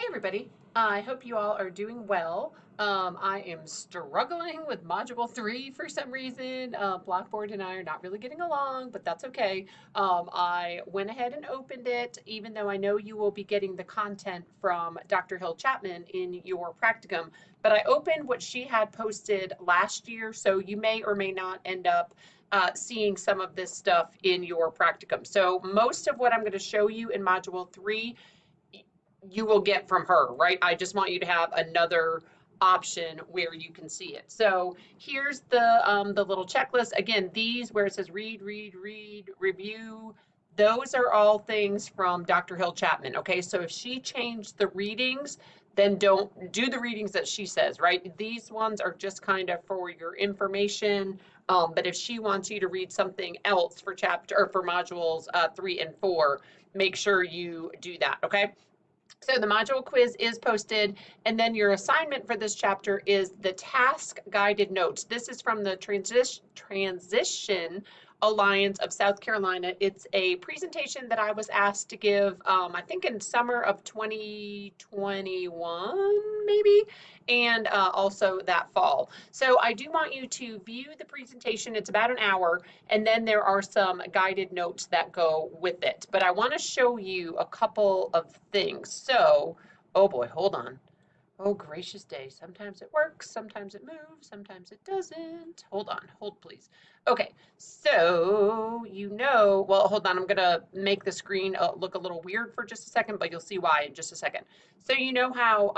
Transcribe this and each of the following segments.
Hey everybody, I hope you all are doing well. I am struggling with Module 3 for some reason. Blackboard and I are not really getting along, but that's okay. I went ahead and opened it, even though I know you will be getting the content from Dr. Hill Chapman in your practicum. But I opened what she had posted last year, so you may or may not end up seeing some of this stuff in your practicum. So most of what I'm going to show you in Module 3 you will get from her, right? I just want you to have another option where you can see it. So here's the little checklist. Again, these where it says read, review, those are all things from Dr. Hill Chapman. Okay, so if she changed the readings, then don't do the readings that she says, right? These ones are just kind of for your information. But if she wants you to read something else for chapter or for modules 3 and 4, make sure you do that. Okay. So the module quiz is posted, and then your assignment for this chapter is the task guided notes. This is from the Transition Alliance of South Carolina. It's a presentation that I was asked to give, I think in summer of 2021, maybe, and also that fall. So I do want you to view the presentation. It's about an hour, and then there are some guided notes that go with it. But I want to show you a couple of things. So, oh boy, hold on. Oh, gracious day. Sometimes it works, sometimes it moves, sometimes it doesn't. Hold on, hold please. Okay, so well, hold on. I'm going to make the screen look a little weird for just a second, but you'll see why in just a second. So you know how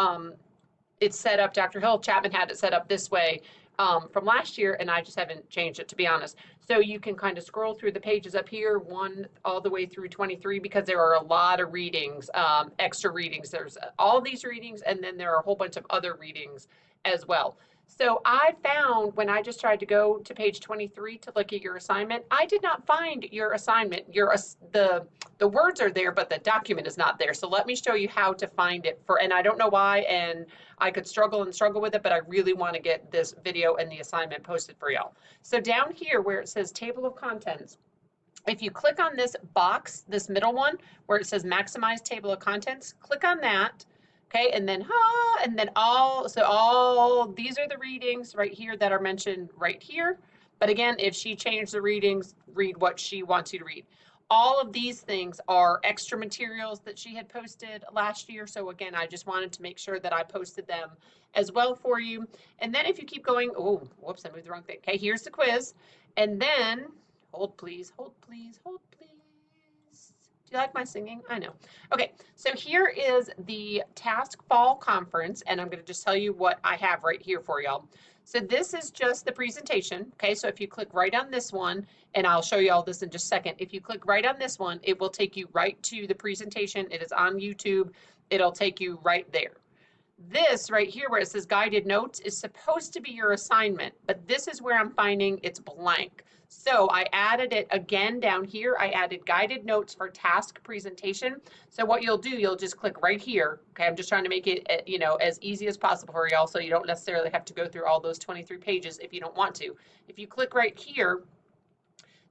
it's set up, Dr. Hill Chapman had it set up this way from last year, and I just haven't changed it, to be honest. So you can kind of scroll through the pages up here, 1 all the way through 23, because there are a lot of readings, extra readings. There's all these readings, and then there are a whole bunch of other readings as well. So I found when I just tried to go to page 23 to look at your assignment, I did not find your assignment. The words are there, but the document is not there. So let me show you how to find it and I don't know why, and I could struggle with it, but I really want to get this video and the assignment posted for y'all. So down here where it says table of contents, if you click on this box, this middle one, where it says maximize table of contents, click on that. Okay, and then all these are the readings right here that are mentioned right here. But again, if she changed the readings, read what she wants you to read. All of these things are extra materials that she had posted last year. So again, I just wanted to make sure that I posted them as well for you. And then if you keep going, oh, whoops, I moved the wrong thing. Okay, here's the quiz. And then, hold please, hold please, hold please. Do you like my singing? I know. Okay, so here is the Task Fall Conference, and I'm going to just tell you what I have right here for y'all. So this is just the presentation. Okay, so if you click right on this one, and I'll show you all this in just a second. If you click right on this one, it will take you right to the presentation. It is on YouTube. It'll take you right there. This right here where it says guided notes is supposed to be your assignment, but this is where I'm finding it's blank. So I added it again down here. I added guided notes for task presentation. So what you'll do, you'll just click right here. Okay, I'm just trying to make it, as easy as possible for y'all, so you don't necessarily have to go through all those 23 pages if you don't want to. If you click right here,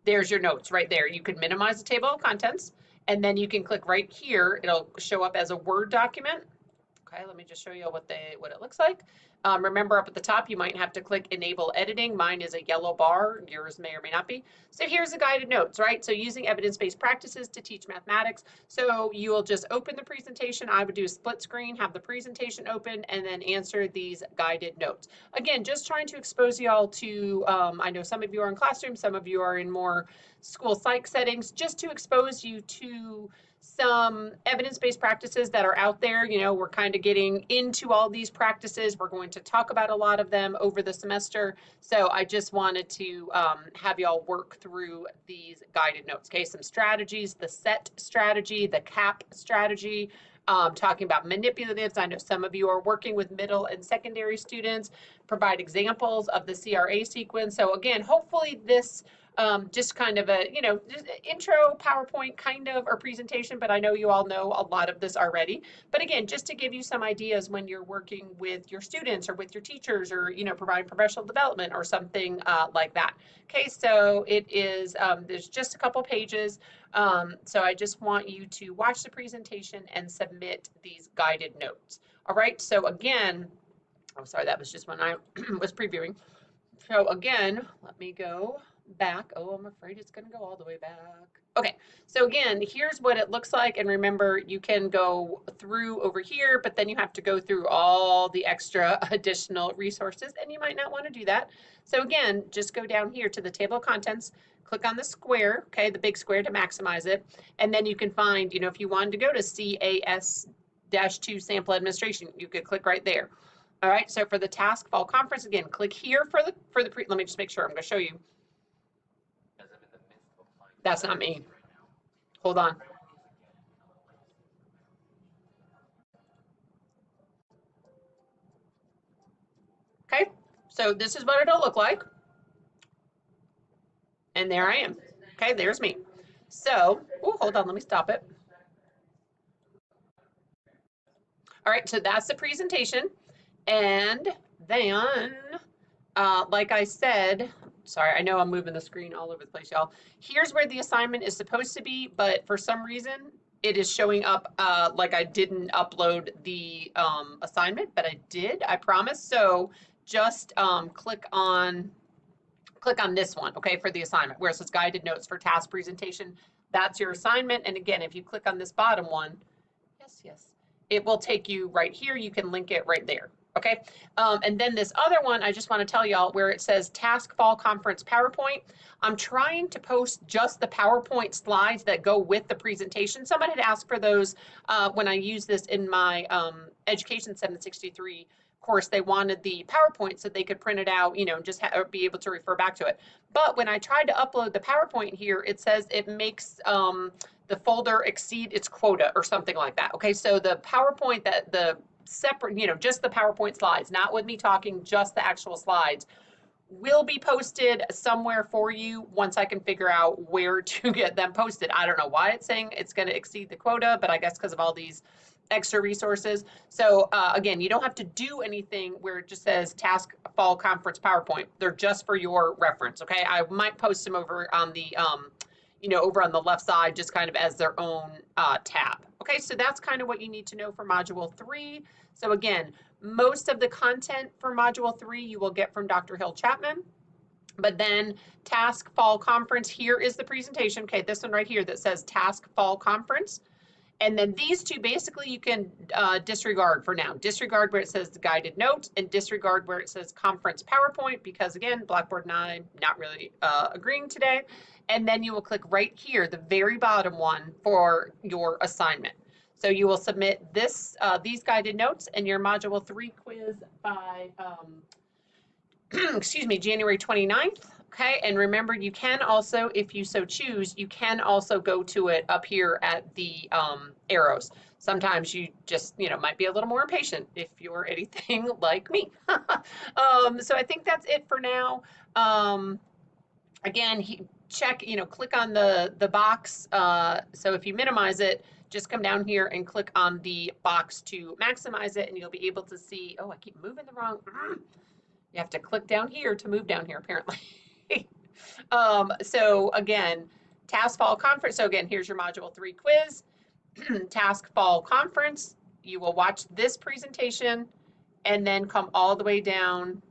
there's your notes right there. You could minimize the table of contents, and then you can click right here. It'll show up as a Word document. Okay, let me just show you what it looks like. Remember up at the top, you might have to click enable editing. Mine is a yellow bar. Yours may or may not be. So here's the guided notes, right? So using evidence-based practices to teach mathematics. So you will just open the presentation. I would do a split screen, have the presentation open, and then answer these guided notes. Again, just trying to expose y'all to, I know some of you are in classrooms, some of you are in more school psych settings, just to expose you to some evidence-based practices that are out there. We're kind of getting into all these practices. We're going to talk about a lot of them over the semester. So I just wanted to have y'all work through these guided notes. Okay, some strategies, the SET strategy, the CAP strategy, talking about manipulatives. I know some of you are working with middle and secondary students, provide examples of the CRA sequence. So again, hopefully this Just kind of a, just intro PowerPoint kind of or presentation, but I know you all know a lot of this already. But again, just to give you some ideas when you're working with your students or with your teachers or, providing professional development or something like that. Okay, so it is, there's just a couple pages. So I just want you to watch the presentation and submit these guided notes. All right, so again, I'm sorry, that was just when I was previewing. So again, let me go back. Oh, I'm afraid it's going to go all the way back. Okay, so again, here's what it looks like. And remember, you can go through over here, but then you have to go through all the extra additional resources, and you might not want to do that. So again, just go down here to the table of contents, click on the square, okay, the big square to maximize it. And then you can find, if you wanted to go to CAS-2 sample administration, you could click right there. All right, so for the task fall conference, again, click here for the let me just make sure I'm going to show you. That's not me. Hold on. Okay, so this is what it'll look like. And there I am. Okay, there's me. So, hold on, let me stop it. All right, so that's the presentation. And then, like I said, sorry, I know I'm moving the screen all over the place, y'all. Here's where the assignment is supposed to be, but for some reason, it is showing up like I didn't upload the assignment, but I did, I promise. So just click on this one, okay, for the assignment, where it says guided notes for task presentation. That's your assignment. And again, if you click on this bottom one, yes, it will take you right here. You can link it right there. Okay, and then this other one, I just want to tell y'all where it says Task Fall Conference PowerPoint. I'm trying to post just the PowerPoint slides that go with the presentation. Someone had asked for those when I use this in my Education 763 course. They wanted the PowerPoint so they could print it out, just be able to refer back to it. But when I tried to upload the PowerPoint here, it says it makes the folder exceed its quota or something like that. Okay, so the PowerPoint that the separate, just the PowerPoint slides, not with me talking, just the actual slides, will be posted somewhere for you once I can figure out where to get them posted. I don't know why it's saying it's going to exceed the quota, but I guess because of all these extra resources. So again, you don't have to do anything where it just says Task Fall Conference PowerPoint. They're just for your reference, okay? I might post them over on the over on the left side, just kind of as their own tab. Okay, so that's kind of what you need to know for Module 3. So again, most of the content for Module 3 you will get from Dr. Hill Chapman. But then Task Fall Conference, here is the presentation. Okay, this one right here that says Task Fall Conference. And then these two, basically, you can disregard for now. Disregard where it says the guided notes and disregard where it says conference PowerPoint, because again, Blackboard and I not really agreeing today. And then you will click right here, the very bottom one, for your assignment. So you will submit this, these guided notes and your Module 3 quiz by, excuse me, January 29th. Okay, and remember, you can also, if you so choose, you can also go to it up here at the arrows. Sometimes you just, might be a little more impatient if you're anything like me. So I think that's it for now. Again, check, click on the box. So if you minimize it, just come down here and click on the box to maximize it, and you'll be able to see, oh, I keep moving the wrong, you have to click down here to move down here, apparently. So again, Task Fall Conference. So again, here's your Module 3 quiz. Task Fall Conference. You will watch this presentation and then come all the way down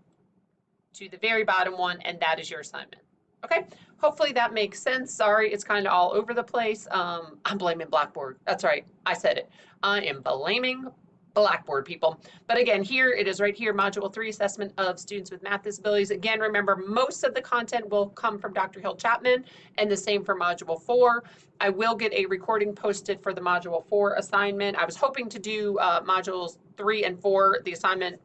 to the very bottom one, and that is your assignment. Okay, hopefully that makes sense. Sorry, it's kind of all over the place. I'm blaming Blackboard. That's right, I said it. I am blaming Blackboard, people. But again, here it is right here, Module 3, Assessment of Students with Math Disabilities. Again, remember, most of the content will come from Dr. Hill Chapman, and the same for Module 4. I will get a recording posted for the Module 4 assignment. I was hoping to do Modules 3 and 4, the assignment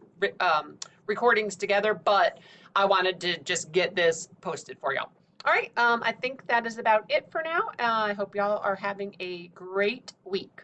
recordings together, but I wanted to just get this posted for y'all. All right, I think that is about it for now. I hope y'all are having a great week.